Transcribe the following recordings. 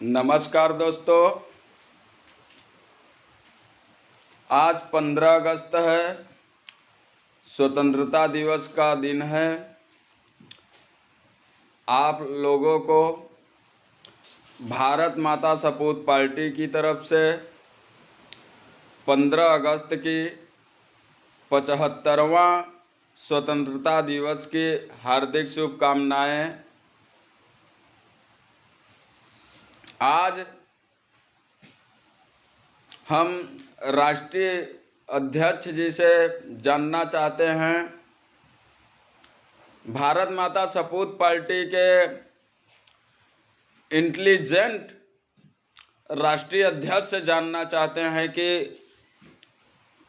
नमस्कार दोस्तों, आज 15 अगस्त है। स्वतंत्रता दिवस का दिन है। आप लोगों को भारत माता सपूत पार्टी की तरफ से 15 अगस्त की 75वां स्वतंत्रता दिवस की हार्दिक शुभकामनाएं। आज हम राष्ट्रीय अध्यक्ष जी से जानना चाहते हैं, भारत माता सपूत पार्टी के इंटेलिजेंट राष्ट्रीय अध्यक्ष से जानना चाहते हैं कि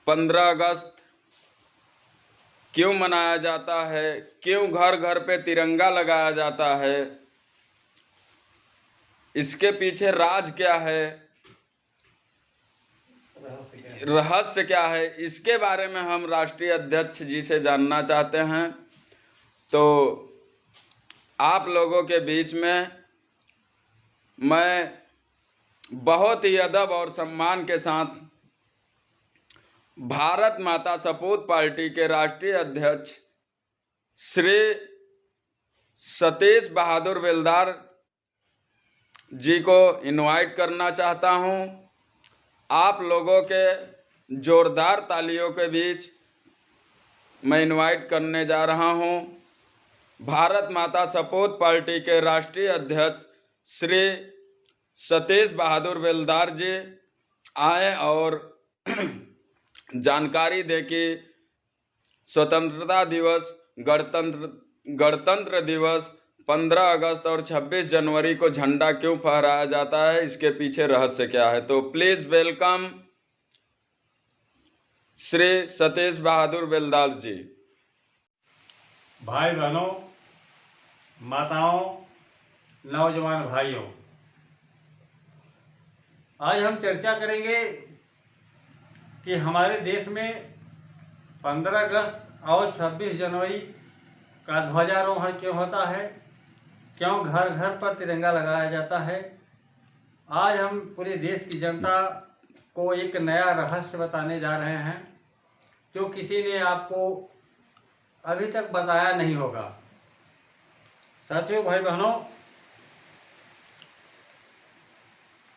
15 अगस्त क्यों मनाया जाता है, क्यों घर घर पे तिरंगा लगाया जाता है, इसके पीछे राज क्या है, रहस्य क्या है, इसके बारे में हम राष्ट्रीय अध्यक्ष जी से जानना चाहते हैं। तो आप लोगों के बीच में मैं बहुत ही अदब और सम्मान के साथ भारत माता सपूत पार्टी के राष्ट्रीय अध्यक्ष श्री सतीश बहादुर बेलदार जी को इनवाइट करना चाहता हूं। आप लोगों के जोरदार तालियों के बीच मैं इनवाइट करने जा रहा हूं। भारत माता सपूत पार्टी के राष्ट्रीय अध्यक्ष श्री सतीश बहादुर बेलदार जी आए और जानकारी दें कि स्वतंत्रता दिवस, गणतंत्र दिवस 15 अगस्त और 26 जनवरी को झंडा क्यों फहराया जाता है, इसके पीछे रहस्य क्या है। तो प्लीज वेलकम श्री सतीश बहादुर बेलदार जी। भाई बहनों, माताओं, नौजवान भाइयों, आज हम चर्चा करेंगे कि हमारे देश में 15 अगस्त और 26 जनवरी का ध्वजारोहण क्यों होता है, क्यों घर घर पर तिरंगा लगाया जाता है। आज हम पूरे देश की जनता को एक नया रहस्य बताने जा रहे हैं जो किसी ने आपको अभी तक बताया नहीं होगा। साथियों, भाई बहनों,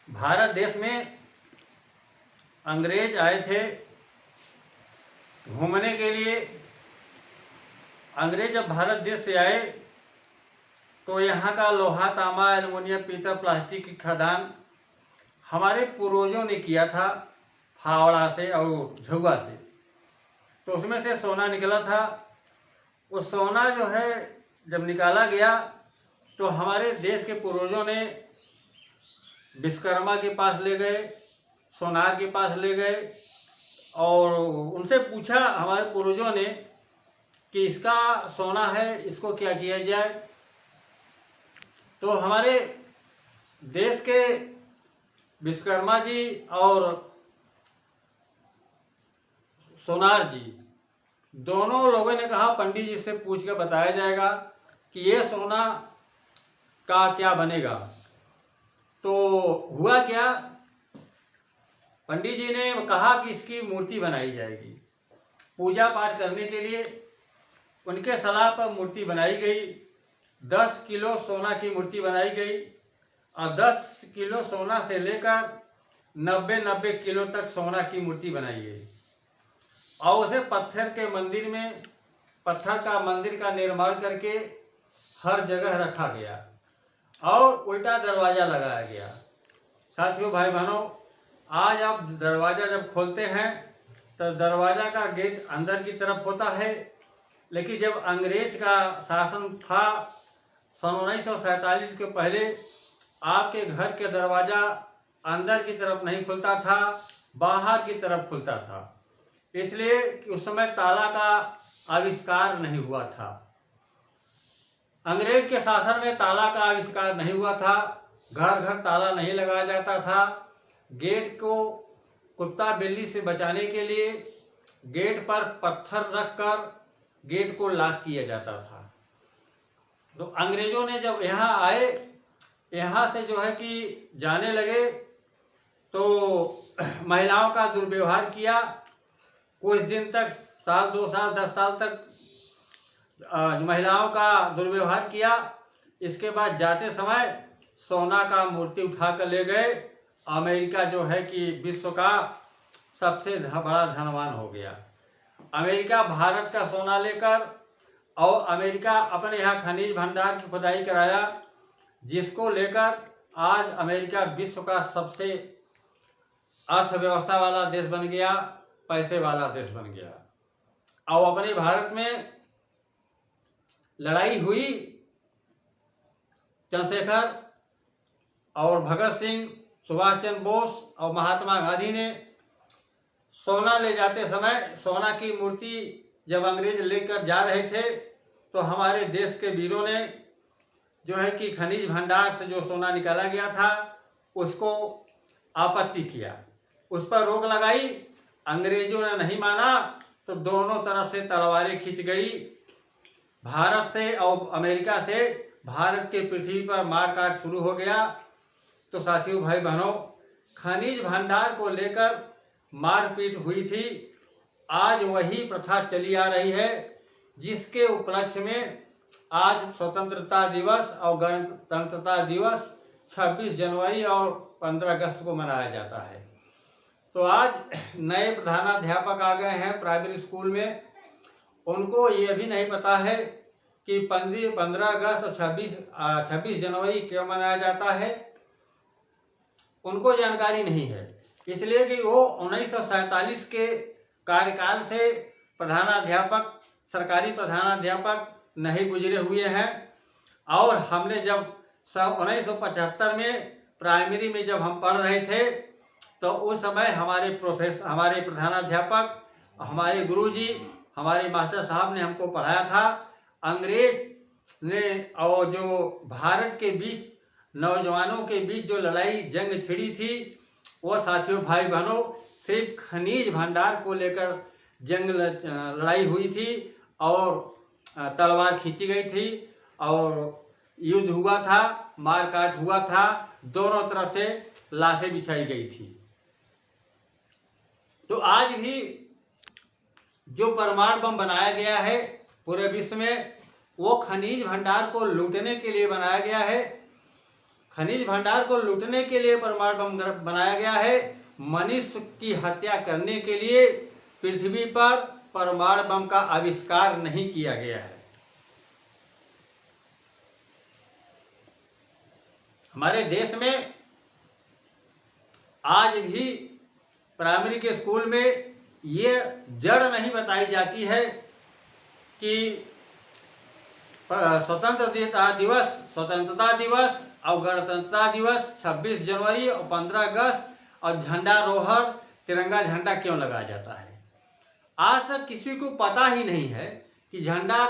भारत देश में अंग्रेज आए थे घूमने के लिए। अंग्रेज जब भारत देश से आए तो यहाँ का लोहा, तांबा, एल्युमिनियम, पीतल, प्लास्टिक की खदान हमारे पूर्वजों ने किया था फावड़ा से और झुआ से। तो उसमें से सोना निकला था। वो सोना जो है जब निकाला गया तो हमारे देश के पूर्वजों ने विश्वकर्मा के पास ले गए, सोनार के पास ले गए और उनसे पूछा हमारे पूर्वजों ने कि इसका सोना है, इसको क्या किया जाए। तो हमारे देश के विश्वकर्मा जी और सोनार जी दोनों लोगों ने कहा पंडित जी से पूछ के बताया जाएगा कि ये सोना का क्या बनेगा। तो हुआ क्या, पंडित जी ने कहा कि इसकी मूर्ति बनाई जाएगी। पूजा पाठ करने के लिए उनके सलाह पर मूर्ति बनाई गई। 10 किलो सोना की मूर्ति बनाई गई और 10 किलो सोना से लेकर 90 किलो तक सोना की मूर्ति बनाई गई और उसे पत्थर का मंदिर का निर्माण करके हर जगह रखा गया और उल्टा दरवाजा लगाया गया। साथियों, भाई बहनों, आज आप दरवाज़ा जब खोलते हैं तो दरवाज़ा का गेट अंदर की तरफ होता है, लेकिन जब अंग्रेज का शासन था सन 1947 के पहले आपके घर के दरवाज़ा अंदर की तरफ नहीं खुलता था, बाहर की तरफ खुलता था। इसलिए कि उस समय ताला का आविष्कार नहीं हुआ था। अंग्रेज के शासन में ताला का आविष्कार नहीं हुआ था। घर घर ताला नहीं लगाया जाता था। गेट को कुत्ता बिल्ली से बचाने के लिए गेट पर पत्थर रखकर गेट को लॉक किया जाता था। तो अंग्रेजों ने जब यहाँ आए यहाँ से जो है कि जाने लगे तो महिलाओं का दुर्व्यवहार किया। कुछ दिन तक, साल 2 साल 10 साल तक महिलाओं का दुर्व्यवहार किया। इसके बाद जाते समय सोना का मूर्ति उठा कर ले गए। अमेरिका जो है कि विश्व का सबसे बड़ा धनवान हो गया। अमेरिका भारत का सोना लेकर, और अमेरिका अपने यहाँ खनिज भंडार की खुदाई कराया, जिसको लेकर आज अमेरिका विश्व का सबसे अर्थव्यवस्था वाला देश बन गया, पैसे वाला देश बन गया। और अपने भारत में लड़ाई हुई। चंद्रशेखर और भगत सिंह, सुभाष चंद्र बोस और महात्मा गांधी ने सोना ले जाते समय, सोना की मूर्ति जब अंग्रेज लेकर जा रहे थे तो हमारे देश के वीरों ने जो है कि खनिज भंडार से जो सोना निकाला गया था उसको आपत्ति किया, उस पर रोक लगाई। अंग्रेजों ने नहीं माना तो दोनों तरफ से तलवारें खींच गई। भारत से और अमेरिका से भारत के पृथ्वी पर मारकाट शुरू हो गया। तो साथियों, भाई बहनों, खनिज भंडार को लेकर मारपीट हुई थी। आज वही प्रथा चली आ रही है, जिसके उपलक्ष्य में आज स्वतंत्रता दिवस और गणतंत्रता दिवस 26 जनवरी और 15 अगस्त को मनाया जाता है। तो आज नए प्रधानाध्यापक आ गए हैं प्राइमरी स्कूल में। उनको ये भी नहीं पता है कि 15 अगस्त और 26 जनवरी क्यों मनाया जाता है। उनको जानकारी नहीं है, इसलिए कि वो 1947 के कार्यकाल से प्रधानाध्यापक, सरकारी प्रधानाध्यापक नहीं गुजरे हुए हैं। और हमने जब 1975 में प्राइमरी में जब हम पढ़ रहे थे तो उस समय हमारे प्रधानाध्यापक, हमारे गुरुजी, हमारे मास्टर साहब ने हमको पढ़ाया था। अंग्रेज ने और जो भारत के बीच, नौजवानों के बीच जो लड़ाई जंग छिड़ी थी, वो साथियों, भाई बहनों, सिर्फ खनिज भंडार को लेकर जंग लड़ाई हुई थी और तलवार खींची गई थी और युद्ध हुआ था, मारकाट हुआ था, दोनों तरफ से लाशें बिछाई गई थी। तो आज भी जो परमाणु बम बनाया गया है पूरे विश्व में, वो खनिज भंडार को लूटने के लिए बनाया गया है। खनिज भंडार को लूटने के लिए परमाणु बम बनाया गया है। मनुष्य की हत्या करने के लिए पृथ्वी पर परमाणु बम का आविष्कार नहीं किया गया है। हमारे देश में आज भी प्राइमरी के स्कूल में ये जड़ नहीं बताई जाती है कि स्वतंत्रता दिवस और गणतंत्रता दिवस 26 जनवरी और 15 अगस्त और झंडारोहण, तिरंगा झंडा क्यों लगाया जाता है। आज तक किसी को पता ही नहीं है कि तिरंगा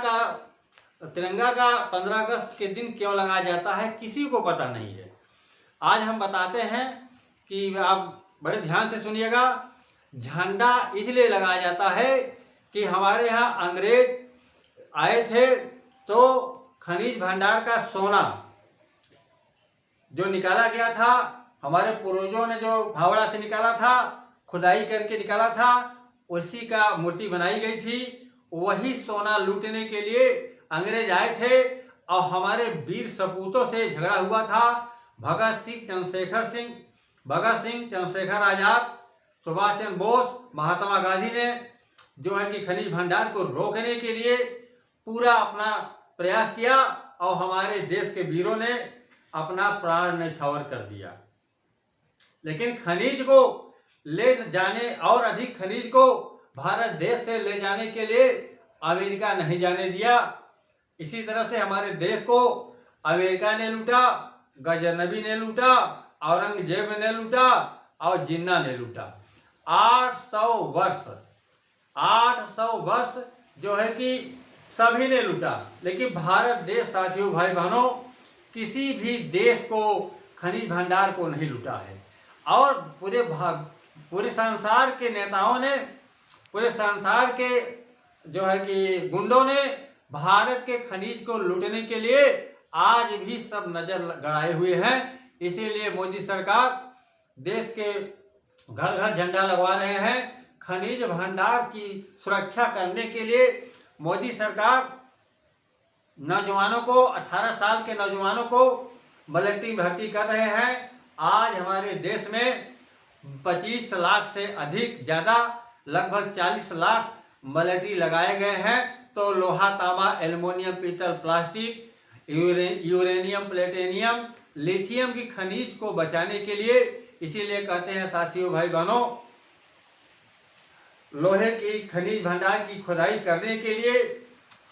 का 15 अगस्त के दिन क्यों लगाया जाता है, किसी को पता नहीं है। आज हम बताते हैं कि आप बड़े ध्यान से सुनिएगा। झंडा इसलिए लगाया जाता है कि हमारे यहाँ अंग्रेज आए थे तो खनिज भंडार का सोना जो निकाला गया था, हमारे पूर्वजों ने जो फावड़ा से निकाला था, खुदाई करके निकाला था, उसी का मूर्ति बनाई गई थी। वही सोना लूटने के लिए अंग्रेज आए थे और हमारे वीर सपूतों से झगड़ा हुआ था। भगत सिंह, चंद्रशेखर आजाद, सुभाष चंद्र बोस, महात्मा गांधी ने जो है कि खनिज भंडार को रोकने के लिए पूरा अपना प्रयास किया और हमारे देश के वीरों ने अपना प्राण न्यौछावर कर दिया। लेकिन खनिज को ले जाने और अधिक खनिज को भारत देश से ले जाने के लिए अमेरिका नहीं जाने दिया। इसी तरह से हमारे देश को अमेरिका ने लूटा, गजनबी ने लूटा, औरंगजेब ने लूटा और जिन्ना ने लूटा। 800 वर्ष जो है कि सभी ने लूटा। लेकिन भारत देश साथियों, भाई बहनों, किसी भी देश को खनिज भंडार को नहीं लूटा है। और पूरे संसार के नेताओं ने, पूरे संसार के जो है कि गुंडों ने भारत के खनिज को लूटने के लिए आज भी सब नजर गड़ाए हुए हैं। इसीलिए मोदी सरकार देश के घर घर झंडा लगवा रहे हैं। खनिज भंडार की सुरक्षा करने के लिए मोदी सरकार नौजवानों को 18 साल के नौजवानों को मिलिट्री भर्ती कर रहे हैं। आज हमारे देश में 25 लाख से अधिक ज़्यादा लगभग 40 लाख मिलिट्री लगाए गए हैं। तो लोहा, तांबा, एल्युमिनियम, पीतल, प्लास्टिक, यूरेनियम, प्लेटिनियम, लिथियम की खनिज को बचाने के लिए, इसीलिए कहते हैं साथियों, भाई बहनों, लोहे की खनिज भंडार की खुदाई करने के लिए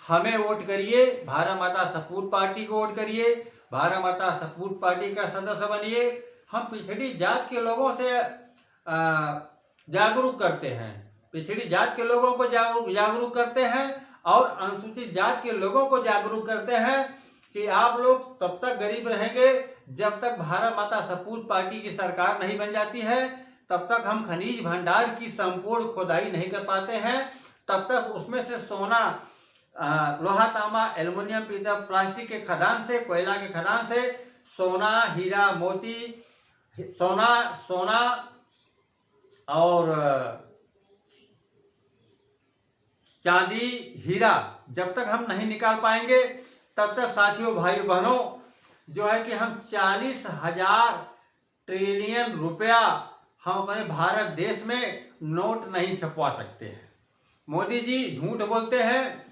हमें वोट करिए, भारत माता सपूत पार्टी को वोट करिए, भारत माता सपूत पार्टी का सदस्य बनिए। हम पिछड़ी जात के लोगों से जागरूक करते हैं, पिछड़ी जात के लोगों को जागरूक करते हैं और अनुसूचित जात के लोगों को जागरूक करते हैं कि आप लोग तब तक गरीब रहेंगे जब तक भारत माता सपूत पार्टी की सरकार नहीं बन जाती है, तब तक हम खनिज भंडार की संपूर्ण खुदाई नहीं कर पाते हैं, तब तक उसमें से सोना, लोहा, तांबा, एल्युमिनियम, पीतल, प्लास्टिक के खदान से, कोयला के खदान से सोना, हीरा, मोती, सोना और चांदी, हीरा जब तक हम नहीं निकाल पाएंगे तब तक साथियों, भाइयों बहनों, जो है कि हम 40,000 ट्रिलियन रुपया हम अपने भारत देश में नोट नहीं छपवा सकते हैं। मोदी जी झूठ बोलते हैं,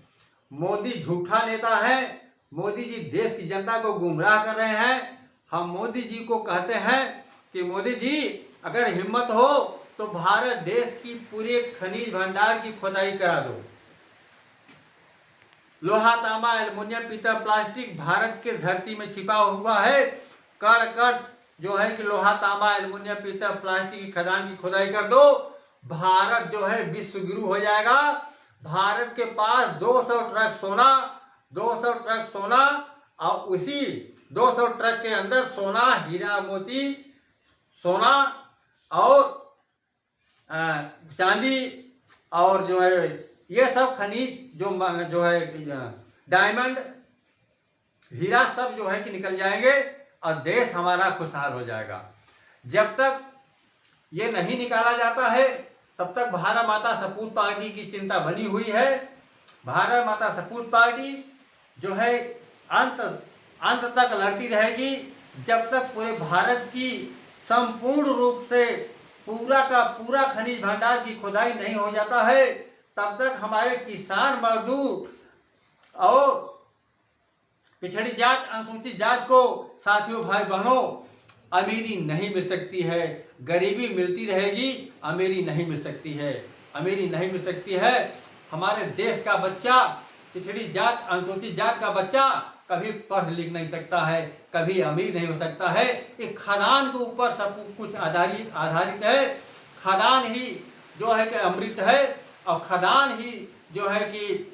मोदी झूठा नेता है, मोदी जी देश की जनता को गुमराह कर रहे हैं। हम मोदी जी को कहते हैं कि मोदी जी अगर हिम्मत हो तो भारत देश की पूरे खनिज भंडार की खुदाई करा दो। लोहा, तांबा, एल्युमिनियम, पीतल, प्लास्टिक भारत के धरती में छिपा हुआ है। कण कण जो है कि लोहा, तांबा, एल्युमिनियम, पीतल, प्लास्टिक की खदान की खुदाई कर दो। भारत जो है विश्व गुरु हो जाएगा। भारत के पास 200 ट्रक सोना, 200 ट्रक सोना और उसी 200 ट्रक के अंदर सोना, हीरा, मोती, सोना और चांदी और जो है ये सब खनिज जो है डायमंड, हीरा सब जो है कि निकल जाएंगे और देश हमारा खुशहाल हो जाएगा। जब तक ये नहीं निकाला जाता है तब तक भारत माता सपूत पार्टी की चिंता बनी हुई है। भारत माता सपूत पार्टी जो है अंत तक लड़ती रहेगी जब तक पूरे भारत की संपूर्ण रूप से पूरा का पूरा खनिज भंडार की खुदाई नहीं हो जाता है। तब तक हमारे किसान मजदूर और पिछड़ी जात, अनुसूचित जात को साथियों, भाई बहनों, अमीरी नहीं मिल सकती है। गरीबी मिलती रहेगी, अमीरी नहीं मिल सकती है, अमीरी नहीं मिल सकती है। हमारे देश का बच्चा, पिछड़ी जात, अनुसूचित जात का बच्चा कभी पढ़ लिख नहीं सकता है, कभी अमीर नहीं हो सकता है। एक खदान के ऊपर सब कुछ आधारित है। खदान ही जो है कि अमृत है और खदान ही जो है कि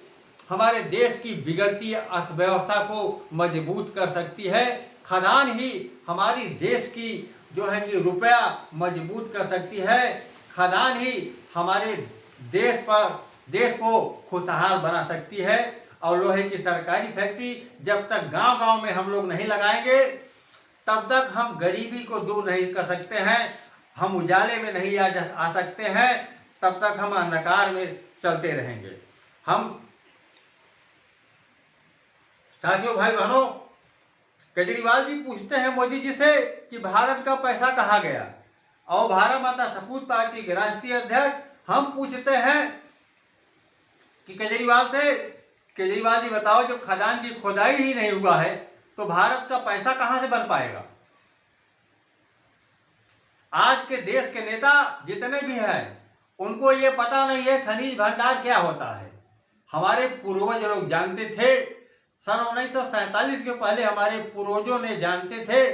हमारे देश की बिगड़ती अर्थव्यवस्था को मजबूत कर सकती है। खदान ही हमारी देश की जो है कि रुपया मजबूत कर सकती है। खदान ही हमारे देश को खुशहाल बना सकती है। और लोहे की सरकारी फैक्ट्री जब तक गांव-गांव में हम लोग नहीं लगाएंगे तब तक हम गरीबी को दूर नहीं कर सकते हैं, हम उजाले में नहीं आ सकते हैं, तब तक हम अंधकार में चलते रहेंगे। हम साथियों, भाई बहनों, केजरीवाल जी पूछते हैं मोदी जी से कि भारत का पैसा कहाँ गया, और भारत माता सपूत पार्टी के राष्ट्रीय अध्यक्ष हम पूछते हैं कि केजरीवाल जी बताओ, जब खदान की खुदाई ही नहीं हुआ है तो भारत का पैसा कहाँ से बन पाएगा। आज के देश के नेता जितने भी हैं उनको ये पता नहीं है खनिज भंडार क्या होता है। हमारे पूर्वज लोग जानते थे, सन 1947 के पहले हमारे पूर्वजों ने जानते थे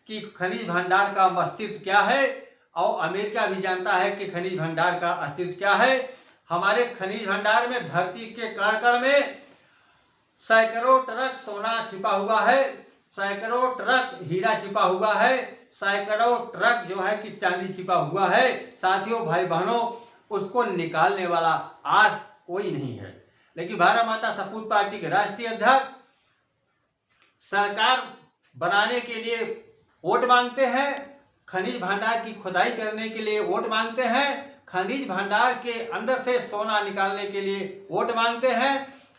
कि खनिज भंडार का अस्तित्व क्या है, और अमेरिका भी जानता है कि खनिज भंडार का अस्तित्व क्या है। हमारे खनिज भंडार में धरती के कण-कण में सैकड़ों ट्रक सोना छिपा हुआ है, सैकड़ों ट्रक हीरा छिपा हुआ है, सैकड़ों ट्रक जो है कि चांदी छिपा हुआ है। साथियों, भाई बहनों, उसको निकालने वाला आज कोई नहीं है। लेकिन भारत माता सपूत पार्टी के राष्ट्रीय अध्यक्ष सरकार बनाने के लिए वोट मांगते हैं, खनिज भंडार की खुदाई करने के लिए वोट मांगते हैं, खनिज भंडार के अंदर से सोना निकालने के लिए वोट मांगते हैं,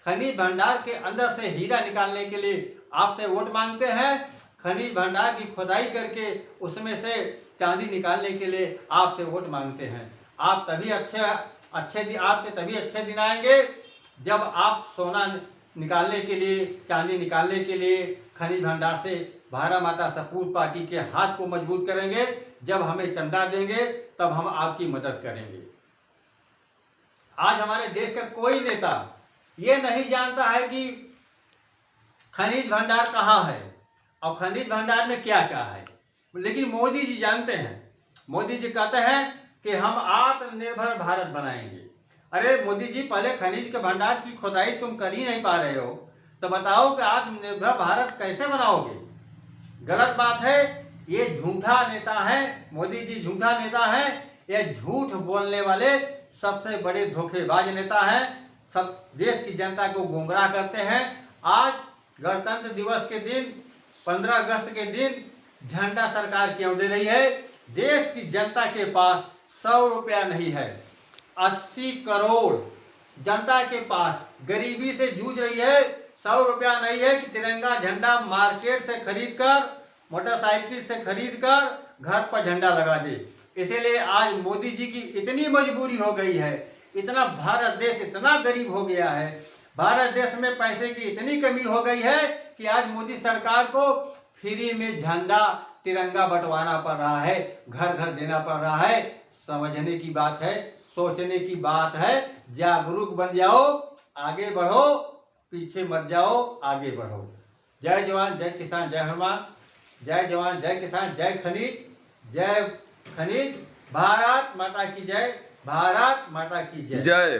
खनिज भंडार के अंदर से हीरा निकालने के लिए आपसे वोट मांगते हैं, खनिज भंडार की खुदाई करके उसमें से चांदी निकालने के लिए आपसे वोट मांगते हैं। आप तभी आपके तभी अच्छे दिन आएंगे जब आप सोना निकालने के लिए, चांदी निकालने के लिए खनिज भंडार से भारत माता सपूत पार्टी के हाथ को मजबूत करेंगे। जब हमें चंदा देंगे तब हम आपकी मदद करेंगे। आज हमारे देश का कोई नेता ये नहीं जानता है कि खनिज भंडार कहाँ है और खनिज भंडार में क्या क्या है, लेकिन मोदी जी जानते हैं। मोदी जी कहते हैं कि हम आत्मनिर्भर भारत बनाएंगे। अरे मोदी जी, पहले खनिज के भंडार की खुदाई तुम कर ही नहीं पा रहे हो, तो बताओ कि आत्मनिर्भर भारत कैसे बनाओगे? गलत बात है। ये झूठा नेता है, मोदी जी झूठा नेता है। ये झूठ बोलने वाले सबसे बड़े धोखेबाज नेता हैं। सब देश की जनता को गुमराह करते हैं। आज गणतंत्र दिवस के दिन, 15 अगस्त के दिन झंडा सरकार क्यों दे रही है? देश की जनता के पास 100 रुपया नहीं है। 80 करोड़ जनता के पास गरीबी से जूझ रही है। 100 रुपया नहीं है कि तिरंगा झंडा मार्केट से खरीद कर, मोटरसाइकिल से खरीद कर घर पर झंडा लगा दे। इसीलिए आज मोदी जी की इतनी मजबूरी हो गई है, इतना भारत देश इतना गरीब हो गया है, भारत देश में पैसे की इतनी कमी हो गई है कि आज मोदी सरकार को फ्री में झंडा तिरंगा बंटवाना पड़ रहा है, घर घर देना पड़ रहा है। समझने की बात है, सोचने की बात है। जागरूक बन जाओ, आगे बढ़ो, पीछे मत जाओ, आगे बढ़ो। जय जवान जय किसान जय हनुमान। जय जवान जय किसान जय खनिज, जय खनिज। भारत माता की जय, भारत माता की जय। जय।